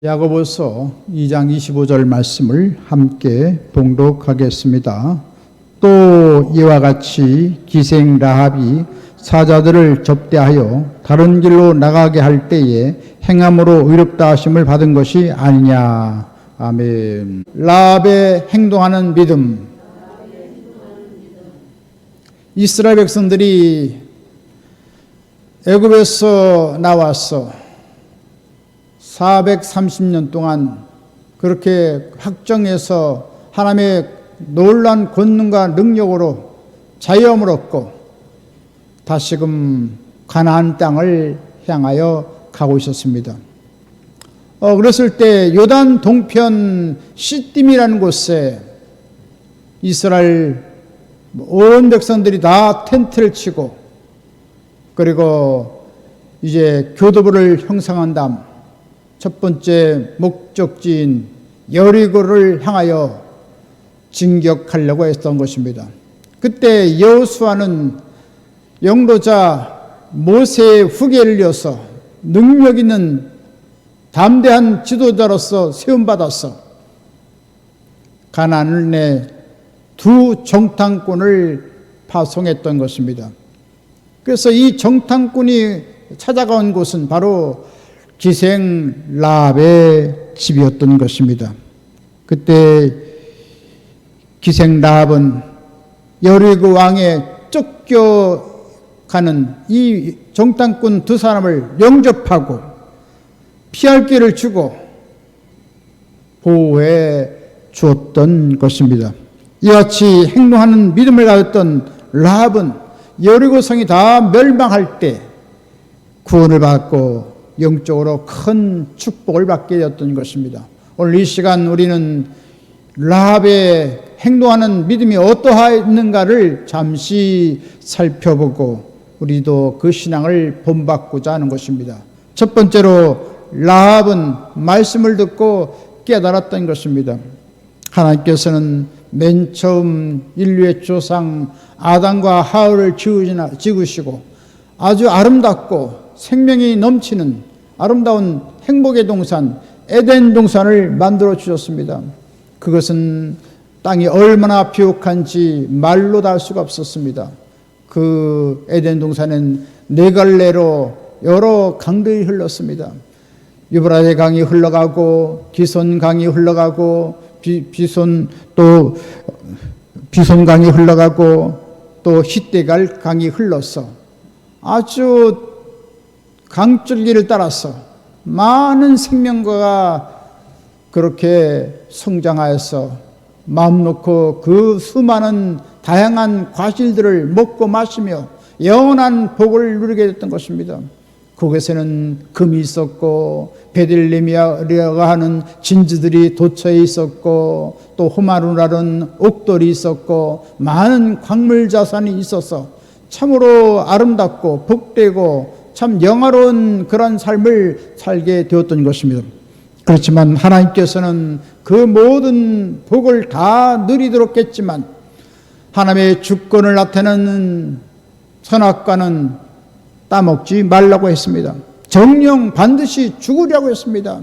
야고보서 2장 25절 말씀을 함께 봉독하겠습니다. 또 이와 같이 기생 라합이 사자들을 접대하여 다른 길로 나가게 할 때에 행함으로 의롭다 하심을 받은 것이 아니냐. 아멘. 라합의 행동하는 믿음. 이스라엘 백성들이 애굽에서 나와서 430년 동안 그렇게 확정해서 하나님의 놀라운 권능과 능력으로 자유함을 얻고 다시금 가나안 땅을 향하여 가고 있었습니다. 그랬을 때 요단 동편 시딤이라는 곳에 이스라엘 온 백성들이 다 텐트를 치고 그리고 이제 교두보를 형성한 다음 첫 번째 목적지인 여리고를 향하여 진격하려고 했던 것입니다. 그때 여호수아는 영도자 모세의 후계를 이어서 능력 있는 담대한 지도자로서 세움받아서 가나안 내 두 정탐꾼을 파송했던 것입니다. 그래서 이 정탐꾼이 찾아간 곳은 바로 기생 라합의 집이었던 것입니다. 그때 기생 라합은 여리고 왕에 쫓겨가는 이 정탐꾼 두 사람을 영접하고 피할 길을 주고 보호해 주었던 것입니다. 이같이 행동하는 믿음을 가졌던 라합은 여리고 성이 다 멸망할 때 구원을 받고 영적으로 큰 축복을 받게 되었던 것입니다. 오늘 이 시간 우리는 라합의 행동하는 믿음이 어떠했는가를 잠시 살펴보고 우리도 그 신앙을 본받고자 하는 것입니다. 첫 번째로 라합은 말씀을 듣고 깨달았던 것입니다. 하나님께서는 맨 처음 인류의 조상 아담과 하와를 지으시고 아주 아름답고 생명이 넘치는 아름다운 행복의 동산 에덴 동산을 만들어 주셨습니다. 그것은 땅이 얼마나 비옥한지 말로 다 할 수가 없었습니다. 그 에덴 동산은 네 갈래로 여러 강들이 흘렀습니다. 유브라데 강이 흘러가고 기손 강이 흘러가고 비손 강이 흘러가고 또 히데갈 강이 흘러서 아주 강줄기를 따라서 많은 생명과가 그렇게 성장하여서 마음 놓고 그 수많은 다양한 과실들을 먹고 마시며 영원한 복을 누리게 됐던 것입니다. 그곳에는 금이 있었고 베들레헴이라고 하는 진주들이 도처에 있었고 또 호마루라는 옥돌이 있었고 많은 광물 자산이 있어서 참으로 아름답고 복되고 참 영화로운 그런 삶을 살게 되었던 것입니다. 그렇지만 하나님께서는 그 모든 복을 다 누리도록 했지만 하나님의 주권을 나타내는 선악과는 따먹지 말라고 했습니다. 정령 반드시 죽으려고 했습니다.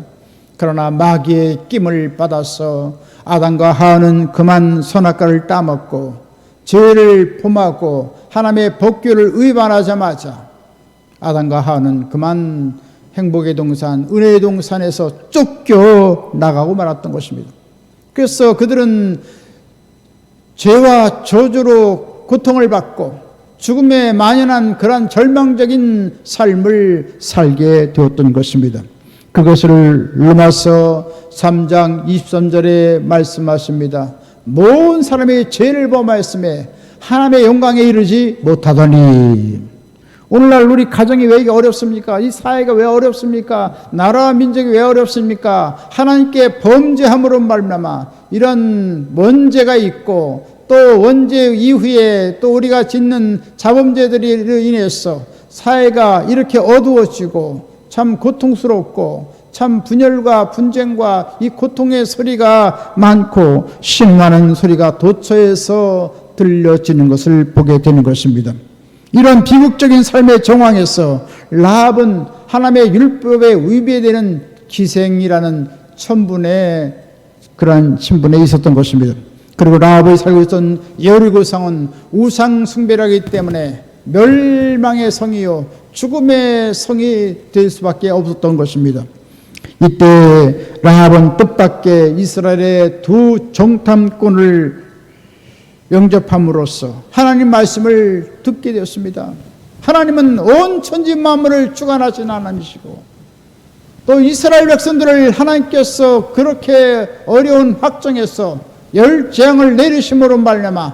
그러나 마귀의 낌을 받아서 아담과 하와는 그만 선악과를 따먹고 죄를 범하고 하나님의 법규를 위반하자마자 아담과 하와는 그만 행복의 동산, 은혜의 동산에서 쫓겨 나가고 말았던 것입니다. 그래서 그들은 죄와 저주로 고통을 받고 죽음에 만연한 그런 절망적인 삶을 살게 되었던 것입니다. 그것을 로마서 3장 23절에 말씀하십니다. 모든 사람이 죄를 범하였음에 하나님의 영광에 이르지 못하더니. 오늘날 우리 가정이 왜 어렵습니까? 이 사회가 왜 어렵습니까? 나라와 민족이 왜 어렵습니까? 하나님께 범죄함으로 말미암아 이런 원죄가 있고 또 원죄 이후에 또 우리가 짓는 자범죄들로 인해서 사회가 이렇게 어두워지고 참 고통스럽고 참 분열과 분쟁과 이 고통의 소리가 많고 신나는 소리가 도처에서 들려지는 것을 보게 되는 것입니다. 이런 비극적인 삶의 정황에서 라합은 하나님의 율법에 위배되는 기생이라는 천분의 그러한 신분에 있었던 것입니다. 그리고 라합이 살고 있던 여리고성은 우상 숭배하기 때문에 멸망의 성이요 죽음의 성이 될 수밖에 없었던 것입니다. 이때 라합은 뜻밖의 이스라엘의 두 정탐꾼을 영접함으로써 하나님 말씀을 듣게 되었습니다. 하나님은 온 천지 만물을 주관하신 하나님이시고 또 이스라엘 백성들을 하나님께서 그렇게 어려운 확정에서 열재앙을 내리심으로 말미암아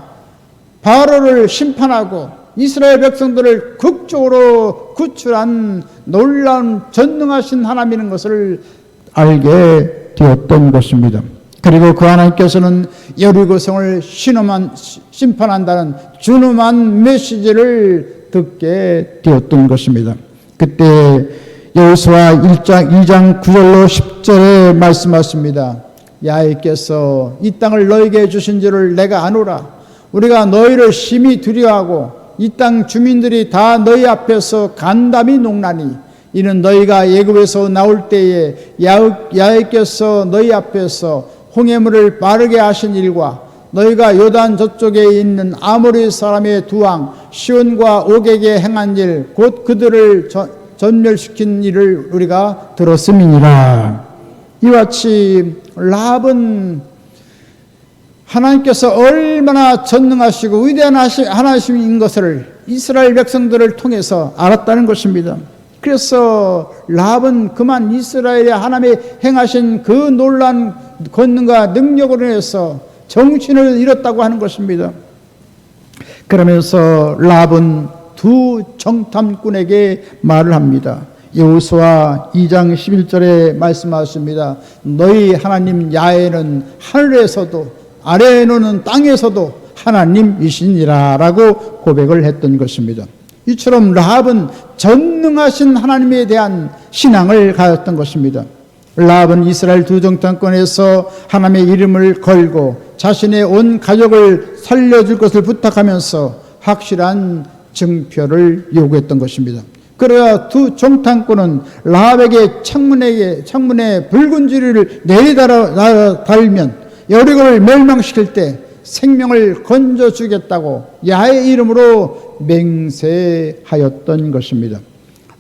바로를 심판하고 이스라엘 백성들을 극적으로 구출한 놀라운 전능하신 하나님인 것을 알게 되었던 것입니다. 그리고 그 하나님께서는 여리고성을 심판한다는 준엄한 메시지를 듣게 되었던 것입니다. 그때 여호수아 2장 9절로 10절에 말씀하십니다. 야훼께서 이 땅을 너에게 주신 줄을 내가 아노라. 우리가 너희를 심히 두려워하고 이 땅 주민들이 다 너희 앞에서 간담이 녹나니 이는 너희가 애굽에서 나올 때에 야훼께서 너희 앞에서 홍해물을 빠르게 하신 일과 너희가 요단 저쪽에 있는 아모리 사람의 두 왕 시온과 옥에게 행한 일 곧 그들을 전멸시킨 일을 우리가 들었음이니라. 이와 같이 라합은 하나님께서 얼마나 전능하시고 위대한 하나님인 것을 이스라엘 백성들을 통해서 알았다는 것입니다. 그래서 라합은 그만 이스라엘의 하나님이 행하신 그 놀라운 권능과 능력으로 인해서 정신을 잃었다고 하는 것입니다. 그러면서 라합은 두 정탐꾼에게 말을 합니다. 여호수아 2장 11절에 말씀하십니다. 너희 하나님 야훼는 하늘에서도 아래에 노는 땅에서도 하나님이시니라 라고 고백을 했던 것입니다. 이처럼 라합은 전능하신 하나님에 대한 신앙을 가졌던 것입니다. 라합은 이스라엘 두 정탐꾼에서 하나님의 이름을 걸고 자신의 온 가족을 살려줄 것을 부탁하면서 확실한 증표를 요구했던 것입니다. 그러자 두 정탐꾼은 라합에게 창문에 붉은 줄을 내리달면 여리고를 멸망시킬 때 생명을 건져주겠다고 야훼의 이름으로 맹세하였던 것입니다.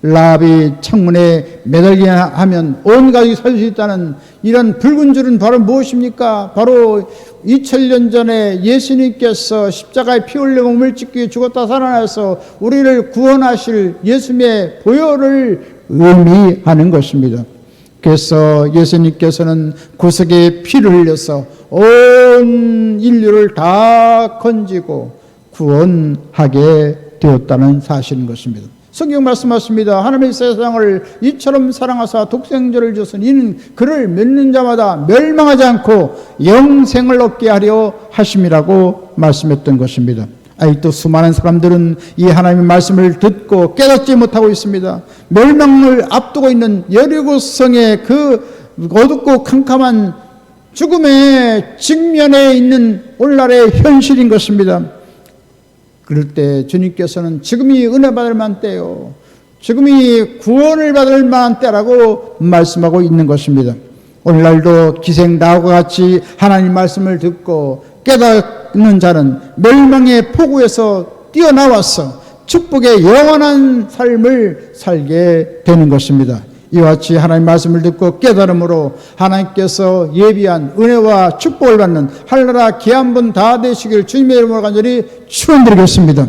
라합이 창문에 매달리게 하면 온 가족이 살 수 있다는 이런 붉은 줄은 바로 무엇입니까? 바로 2000년 전에 예수님께서 십자가에 피 흘리고 몸을 찢기 죽었다 살아나서 우리를 구원하실 예수님의 보혈을 의미하는 것입니다. 그래서 예수님께서는 구속의 피를 흘려서 온 인류를 다 건지고 구원하게 되었다는 사실인 것입니다. 성경 말씀하십니다. 하나님의 세상을 이처럼 사랑하사 독생자를 주신 이는 그를 믿는 자마다 멸망하지 않고 영생을 얻게 하려 하심이라고 말씀했던 것입니다. 아직도 수많은 사람들은 이 하나님의 말씀을 듣고 깨닫지 못하고 있습니다. 멸망을 앞두고 있는 여리고성의 그 어둡고 캄캄한 죽음의 직면에 있는 오늘날의 현실인 것입니다. 그럴 때 주님께서는 지금이 은혜 받을 만한 때요, 지금이 구원을 받을 만한 때라고 말씀하고 있는 것입니다. 오늘날도 기생 라합과 같이 하나님 말씀을 듣고 깨닫는 자는 멸망의 포구에서 뛰어나와서 축복의 영원한 삶을 살게 되는 것입니다. 이와 같이 하나님 말씀을 듣고 깨달음으로 하나님께서 예비한 은혜와 축복을 받는 하늘나라 귀한 다 되시길 주님의 이름으로 간절히 축원드리겠습니다.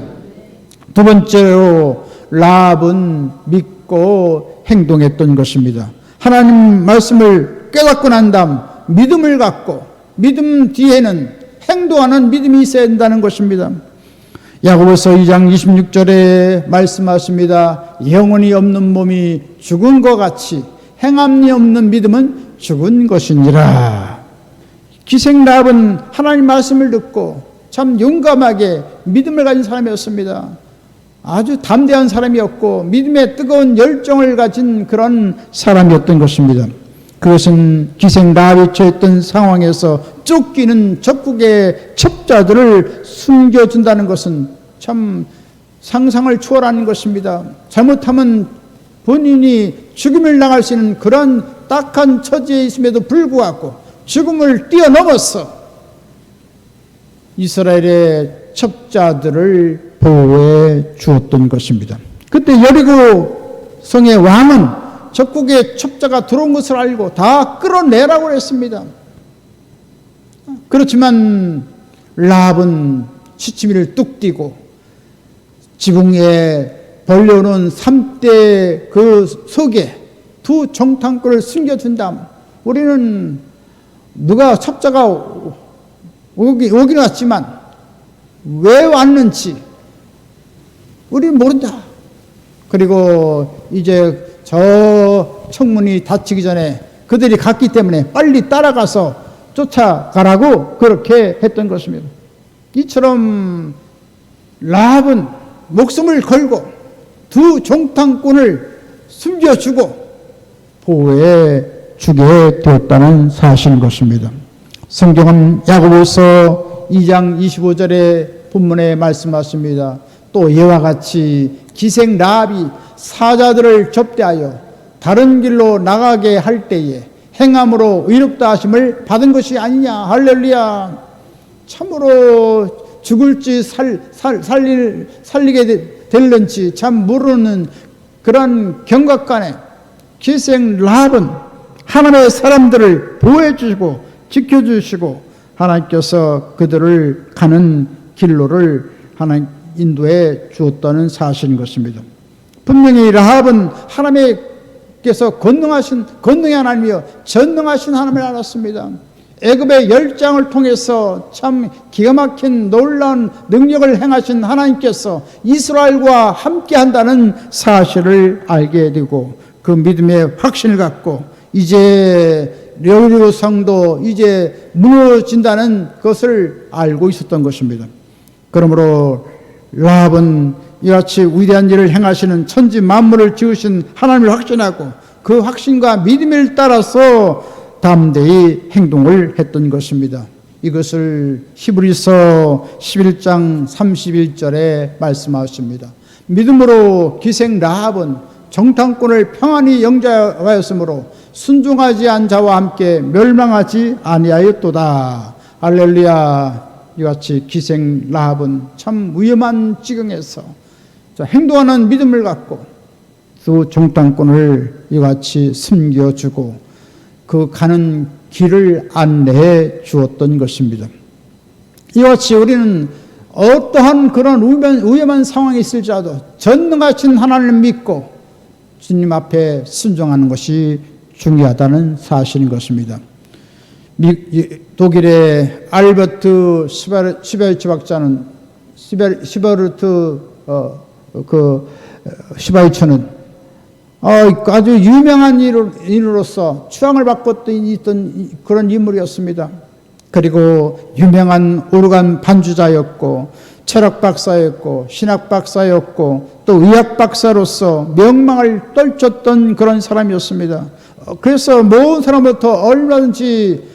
두 번째로 라합은 믿고 행동했던 것입니다. 하나님 말씀을 깨닫고 난 다음 믿음을 갖고 믿음 뒤에는 행동하는 믿음이 있어야 된다는 것입니다. 야고보서 2장 26절에 말씀하십니다. 영혼이 없는 몸이 죽은 것 같이 행함이 없는 믿음은 죽은 것이니라. 기생 라합은 하나님 말씀을 듣고 참 용감하게 믿음을 가진 사람이었습니다. 아주 담대한 사람이었고 믿음의 뜨거운 열정을 가진 그런 사람이었던 것입니다. 그것은 기생 라합이 처했던 상황에서 쫓기는 적국의 첩자들을 숨겨준다는 것은 참 상상을 초월하는 것입니다. 잘못하면 본인이 죽임을 당할 수 있는 그런 딱한 처지에 있음에도 불구하고 죽음을 뛰어넘어서 이스라엘의 첩자들을 보호해 주었던 것입니다. 그때 여리고 성의 왕은 적국의 첩자가 들어온 것을 알고 다 끌어내라고 했습니다. 그렇지만 라합은 시치미를 뚝 띄고 지붕에 벌려오는 3대 그 속에 두 정탐꾼을 숨겨둔 다음 우리는 누가 첩자가 오긴 왔지만 왜 왔는지 우리는 모른다. 그리고 이제 저 청문이 닫히기 전에 그들이 갔기 때문에 빨리 따라가서 쫓아가라고 그렇게 했던 것입니다. 이처럼 라합은 목숨을 걸고 두 정탐꾼을 숨겨주고 보호해 주게 되었다는 사실인 것입니다. 성경은 야고보서 2장 25절의 본문에 말씀하십니다. 또 이와 같이 기생 라합이 사자들을 접대하여 다른 길로 나가게 할 때에 행함으로 의롭다 하심을 받은 것이 아니냐. 할렐루야. 참으로 죽을지 살리게 될는지 참 모르는 그런 경각간에 기생 라합은 하나님의 사람들을 보호해 주시고 지켜주시고 하나님께서 그들을 가는 길로를 하나님 인도해 주었다는 사실인 것입니다. 분명히 라합은 하나님께서 권능의 하나님이여 전능하신 하나님을 알았습니다. 애굽의 열장을 통해서 참 기가 막힌 놀라운 능력을 행하신 하나님께서 이스라엘과 함께 한다는 사실을 알게 되고 그 믿음의 확신을 갖고 이제 여리고 성도 이제 무너진다는 것을 알고 있었던 것입니다. 그러므로 라합은 이같이 위대한 일을 행하시는 천지 만물을 지으신 하나님을 확신하고 그 확신과 믿음을 따라서 담대히 행동을 했던 것입니다. 이것을 히브리서 11장 31절에 말씀하십니다. 믿음으로 기생 라합은 정탐꾼을 평안히 영접하였으므로 순종하지 않은 자와 함께 멸망하지 아니하였도다. 할렐루야. 이같이 기생 라합은 참 위험한 지경에서 행동하는 믿음을 갖고 그 정탐꾼을 이같이 숨겨주고 그 가는 길을 안내해 주었던 것입니다. 이같이 우리는 어떠한 그런 위험한 상황이 있을지라도 전능하신 하나님을 믿고 주님 앞에 순종하는 것이 중요하다는 사실인 것입니다. 독일의 알버트 시바이츠 박사는 시바이처는 아주 유명한 인으로서 추앙을 받고 있던 그런 인물이었습니다. 그리고 유명한 오르간 반주자였고 철학 박사였고 신학 박사였고 또 의학 박사로서 명망을 떨쳤던 그런 사람이었습니다. 그래서 모든 사람부터 얼마든지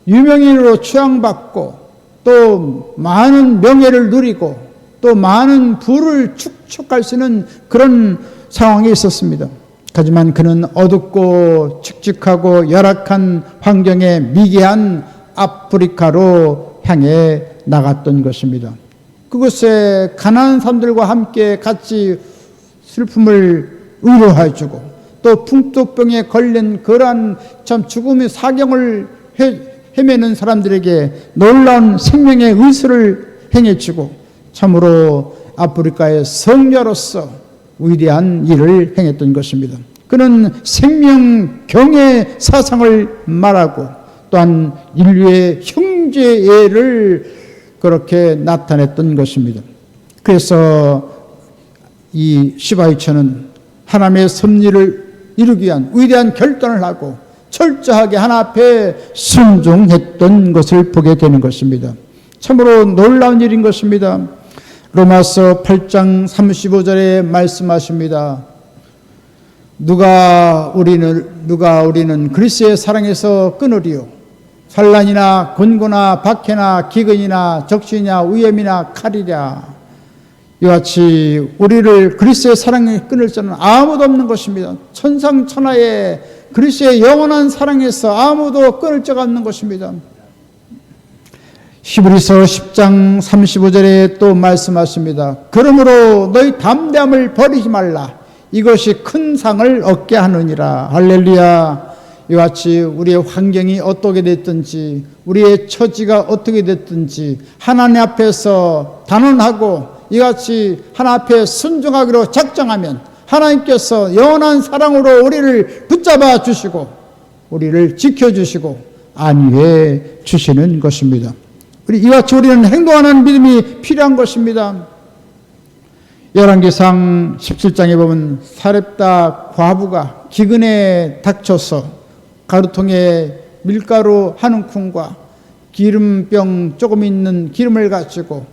유명인으로 추앙받고 또 많은 명예를 누리고 또 많은 부를 축적할 수 있는 그런 상황에 있었습니다. 하지만 그는 어둡고 칙칙하고 열악한 환경에 미개한 아프리카로 향해 나갔던 것입니다. 그곳에 가난한 사람들과 함께 같이 슬픔을 위로해 주고 또 풍토병에 걸린 그러한 참 죽음의 사경을 헤매는 사람들에게 놀라운 생명의 의술을 행해주고 참으로 아프리카의 성녀로서 위대한 일을 행했던 것입니다. 그는 생명경의 사상을 말하고 또한 인류의 형제애를 그렇게 나타냈던 것입니다. 그래서 이 시바이처는 하나님의 섭리를 이루기 위한 위대한 결단을 하고 철저하게 하나 앞에 순종했던 것을 보게 되는 것입니다. 참으로 놀라운 일인 것입니다. 로마서 8장 35절에 말씀하십니다. 누가 우리는 그리스도의 사랑에서 끊으리요? 환난이나 곤고나 박해나 기근이나 적신이나 위험이나 칼이랴. 이와 같이 우리를 그리스도의 사랑에 끊을 자는 아무도 없는 것입니다. 천상천하에 그리스도의 영원한 사랑에서 아무도 끊을 자가 없는 것입니다. 히브리서 10장 35절에 또 말씀하십니다. 그러므로 너희 담대함을 버리지 말라. 이것이 큰 상을 얻게 하느니라. 할렐루야. 이와 같이 우리의 환경이 어떻게 됐든지, 우리의 처지가 어떻게 됐든지 하나님 앞에서 단언하고 이와 같이 하나님 앞에 순종하기로 작정하면 하나님께서 영원한 사랑으로 우리를 붙잡아 주시고 우리를 지켜주시고 안위해 주시는 것입니다. 이와 같이 우리는 행동하는 믿음이 필요한 것입니다. 열왕기상 17장에 보면 사렙다 과부가 기근에 닥쳐서 가루통에 밀가루 한 움큼과 기름병 조금 있는 기름을 가지고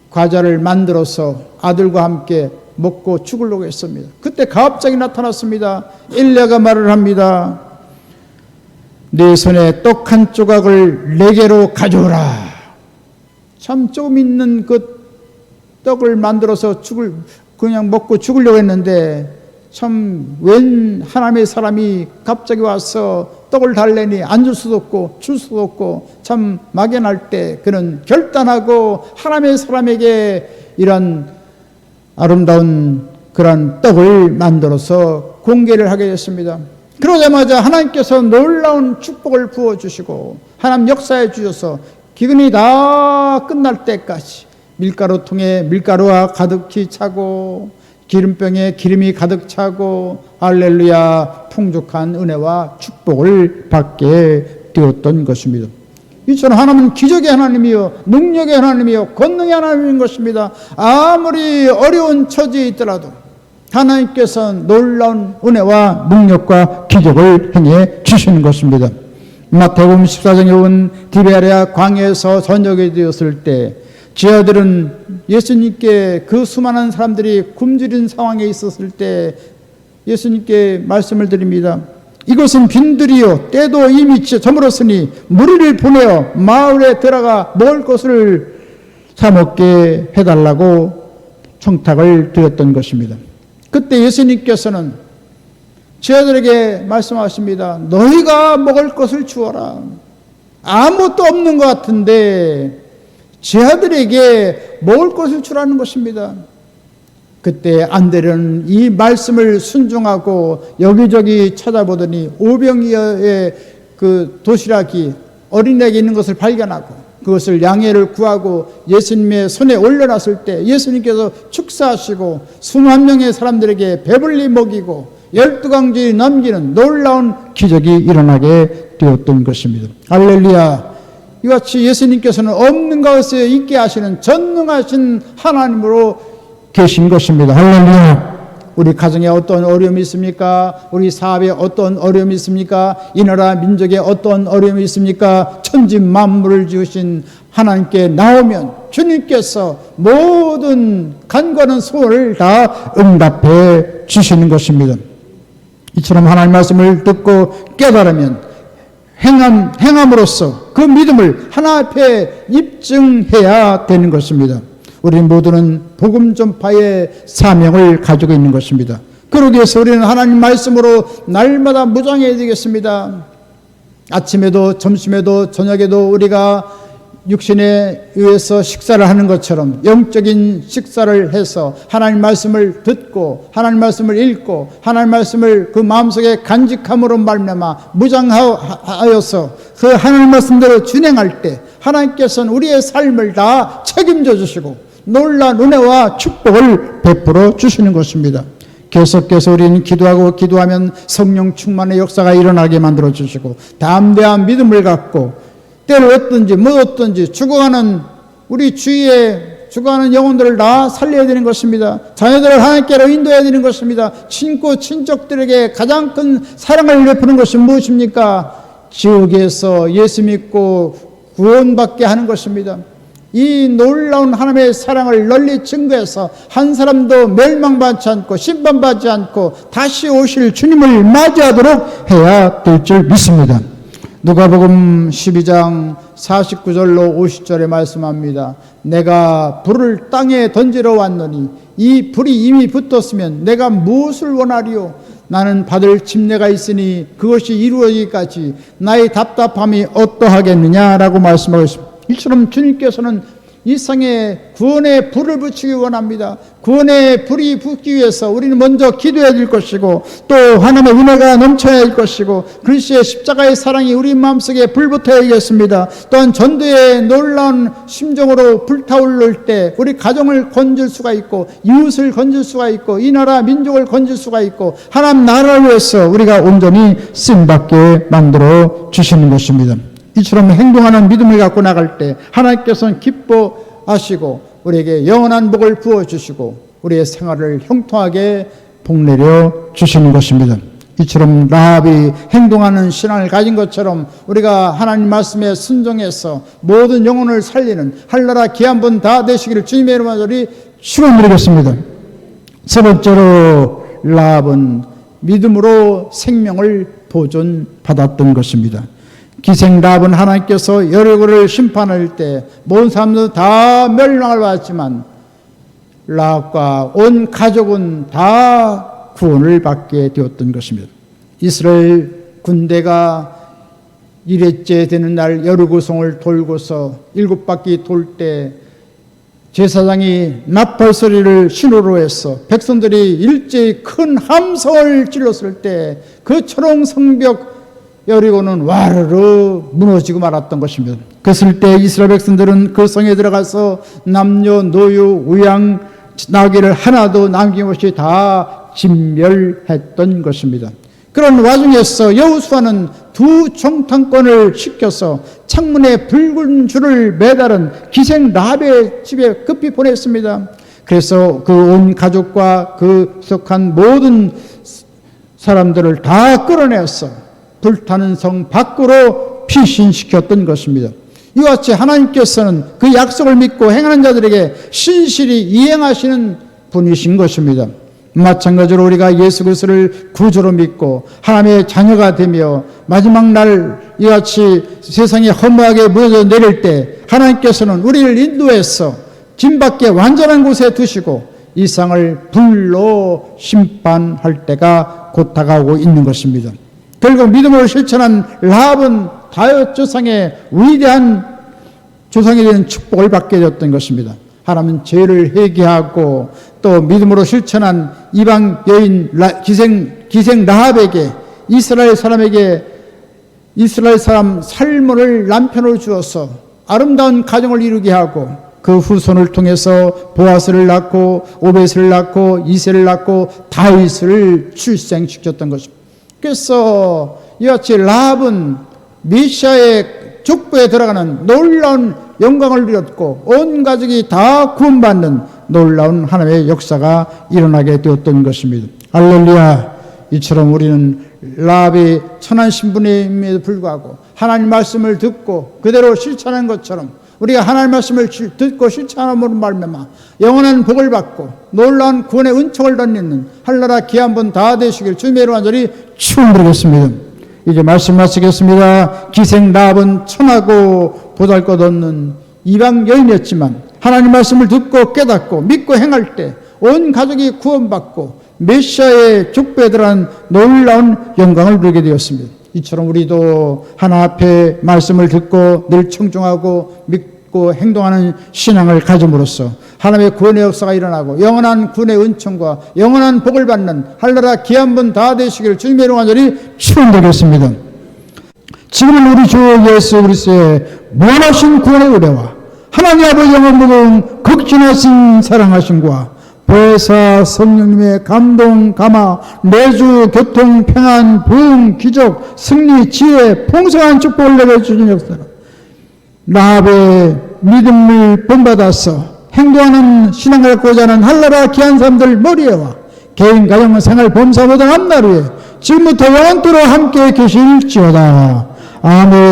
과자를 만들어서 아들과 함께 먹고 죽으려고 했습니다. 그때 갑자기 나타났습니다. 엘리야가 말을 합니다. 내 손에 떡 한 조각을 4개로 가져오라. 참 조금 있는 그 떡을 만들어서 그냥 먹고 죽으려고 했는데 참 웬 하나님의 사람이 갑자기 와서 떡을 달래니 안 줄 수도 없고 줄 수도 없고 참 막연할 때 그는 결단하고 하나님의 사람에게 이런 아름다운 그런 떡을 만들어서 공개를 하게 됐습니다. 그러자마자 하나님께서 놀라운 축복을 부어주시고 하나님 역사해 주셔서 기근이 다 끝날 때까지 밀가루통에 밀가루가 가득히 차고 기름병에 기름이 가득 차고 할렐루야 풍족한 은혜와 축복을 받게 되었던 것입니다. 이처럼 하나님은 기적의 하나님이요 능력의 하나님이요 권능의 하나님인 것입니다. 아무리 어려운 처지에 있더라도 하나님께서는 놀라운 은혜와 능력과 기적을 행해 주시는 것입니다. 마태복음 14장에 보면 디베랴 광야에서 저녁이 되었을 때 제자들은 예수님께 그 수많은 사람들이 굶주린 상황에 있었을 때 예수님께 말씀을 드립니다. 이것은 빈들이요 때도 이미 저물었으니 무리를 보내어 마을에 들어가 먹을 것을 사 먹게 해달라고 청탁을 드렸던 것입니다. 그때 예수님께서는 제자들에게 말씀하십니다. 너희가 먹을 것을 주어라. 아무것도 없는 것 같은데 제자들에게 먹을 것을 주라는 것입니다. 그때 안드레는 이 말씀을 순종하고 여기저기 찾아보더니 오병이어의 그 도시락이 어린애에게 있는 것을 발견하고 그것을 양해를 구하고 예수님의 손에 올려놨을 때 예수님께서 축사하시고 수만 명의 사람들에게 배불리 먹이고 12강지 넘기는 놀라운 기적이 일어나게 되었던 것입니다. 할렐루야. 이같이 예수님께서는 없는 것에 있게 하시는 전능하신 하나님으로 계신 것입니다. 할렐루야. 우리 가정에 어떤 어려움이 있습니까? 우리 사업에 어떤 어려움이 있습니까? 이 나라 민족에 어떤 어려움이 있습니까? 천지 만물을 지으신 하나님께 나오면 주님께서 모든 간과하는 소원을 다 응답해 주시는 것입니다. 이처럼 하나님 말씀을 듣고 깨달으면 행함으로써 그 믿음을 하나님 앞에 입증해야 되는 것입니다. 우리 모두는 복음 전파의 사명을 가지고 있는 것입니다. 그러기 위해서 우리는 하나님 말씀으로 날마다 무장해야 되겠습니다. 아침에도 점심에도 저녁에도 우리가 육신에 의해서 식사를 하는 것처럼 영적인 식사를 해서 하나님 말씀을 듣고 하나님 말씀을 읽고 하나님 말씀을 그 마음속에 간직함으로 말미암아 무장하여서 그 하나님 말씀대로 진행할 때 하나님께서는 우리의 삶을 다 책임져 주시고 놀라운 은혜와 축복을 베풀어 주시는 것입니다. 계속해서 우리는 기도하면 성령 충만의 역사가 일어나게 만들어 주시고 담대한 믿음을 갖고 때를 얻든지 못 얻든지 죽어가는 우리 주위에 죽어가는 영혼들을 다 살려야 되는 것입니다. 자녀들을 하나님께로 인도해야 되는 것입니다. 친구 친족들에게 가장 큰 사랑을 베푸는 것이 무엇입니까? 지옥에서 예수 믿고 구원받게 하는 것입니다. 이 놀라운 하나님의 사랑을 널리 증거해서 한 사람도 멸망받지 않고 심판받지 않고 다시 오실 주님을 맞이하도록 해야 될 줄 믿습니다. 누가복음 12장 49절로 50절에 말씀합니다. 내가 불을 땅에 던지러 왔노니 이 불이 이미 붙었으면 내가 무엇을 원하리요? 나는 받을 침례가 있으니 그것이 이루어지기까지 나의 답답함이 어떠하겠느냐라고 말씀하고 있습니다. 이처럼 주님께서는 이 세상에 구원의 불을 붙이기 원합니다. 구원의 불이 붙기 위해서 우리는 먼저 기도해야 될 것이고 또 하나님의 은혜가 넘쳐야 할 것이고 그리스도의 십자가의 사랑이 우리 마음속에 불붙어야겠습니다. 또한 전도의 놀라운 심정으로 불타오를 때 우리 가정을 건질 수가 있고 이웃을 건질 수가 있고 이 나라 민족을 건질 수가 있고 하나님 나라를 위해서 우리가 온전히 쓰임받게 만들어 주시는 것입니다. 이처럼 행동하는 믿음을 갖고 나갈 때 하나님께서는 기뻐하시고 우리에게 영원한 복을 부어주시고 우리의 생활을 형통하게 복내려 주시는 것입니다. 이처럼 라합이 행동하는 신앙을 가진 것처럼 우리가 하나님 말씀에 순종해서 모든 영혼을 살리는 할나라 귀한 분 다 되시기를 주님의 이름으로 축원드리겠습니다. 세 번째로 라합은 믿음으로 생명을 보존받았던 것입니다. 기생 라합은 하나님께서 여리고를 심판할 때 모든 사람들은 다 멸망을 받았지만 라합과 온 가족은 다 구원을 받게 되었던 것입니다. 이스라엘 군대가 1회째 되는 날 여리고성을 돌고서 7바퀴 돌 때 제사장이 나팔 소리를 신호로 해서 백성들이 일제히 큰 함성을 질렀을 때 그 초롱 성벽 여리고는 와르르 무너지고 말았던 것입니다. 그랬을 때 이스라엘 백성들은 그 성에 들어가서 남녀 노유 우양 나귀를 하나도 남김없이 다 진멸했던 것입니다. 그런 와중에서 여호수아는 두 정탐꾼을 시켜서 창문에 붉은 줄을 매달은 기생 라합의 집에 급히 보냈습니다. 그래서 그 온 가족과 그 속한 모든 사람들을 다 끌어내서 불타는 성 밖으로 피신시켰던 것입니다. 이와 같이 하나님께서는 그 약속을 믿고 행하는 자들에게 신실히 이행하시는 분이신 것입니다. 마찬가지로 우리가 예수 그리스도를 구주로 믿고 하나님의 자녀가 되며 마지막 날 이같이 세상에 허무하게 무너져 내릴 때 하나님께서는 우리를 인도해서 진밖에 완전한 곳에 두시고 이 세상을 불로 심판할 때가 곧 다가오고 있는 것입니다. 결국 믿음으로 실천한 라합은 다윗 조상의 위대한 조상이 되는 축복을 받게 되었던 것입니다. 하나님은 죄를 회개하고 또 믿음으로 실천한 이방 여인 기생 라합에게 이스라엘 사람 살몬을 남편으로 주어서 아름다운 가정을 이루게 하고 그 후손을 통해서 보아스를 낳고 오벳을 낳고 이새를 낳고 다윗을 출생시켰던 것입니다. 그래서 이같이 라합은 메시아의 족보에 들어가는 놀라운 영광을 누렸고 온 가족이 다 구원받는 놀라운 하나님의 역사가 일어나게 되었던 것입니다. 할렐루야. 이처럼 우리는 라합이 천한 신부님에도 불구하고 하나님 말씀을 듣고 그대로 실천한 것처럼 우리가 하나님 말씀을 듣고 실천함으로 말미암아 영원한 복을 받고 놀라운 구원의 은총을 얻는 할나라 귀한 분 다 되시길 주님의 이름으로 간절히 축원드리겠습니다. 이제 말씀 마치겠습니다. 기생 라합은 천하고 보잘것없는 이방 여인이었지만 하나님 말씀을 듣고 깨닫고 믿고 행할 때 온 가족이 구원받고 메시아의 족보에 들어간 놀라운 영광을 누리게 되었습니다. 이처럼 우리도 하나 앞에 말씀을 듣고 늘 청종하고 믿고 행동하는 신앙을 가짐으로써 하나님의 구원의 역사가 일어나고 영원한 구원의 은총과 영원한 복을 받는 할나라 귀한 분 다 되시기를 주님의 이름으로 간절히 축원드리겠습니다. 지금은 우리 주 예수 그리스도의 무한하신 구원의 은혜와 하나님 아버지 영원무궁 극진하신 사랑하심과 보혜사 성령님의 감동, 감화, 내주, 교통, 평안, 부흥, 기적, 승리, 지혜, 풍성한 축복을 내려주신 역사 라합의 믿음을 본받아서 행동하는 신앙을 갖고자 하는 할나라 귀한 사람들 머리에와 개인 가정 생활 범사 모든 앞날 위에 지금부터 영원토록 함께 계실지어다. 아멘.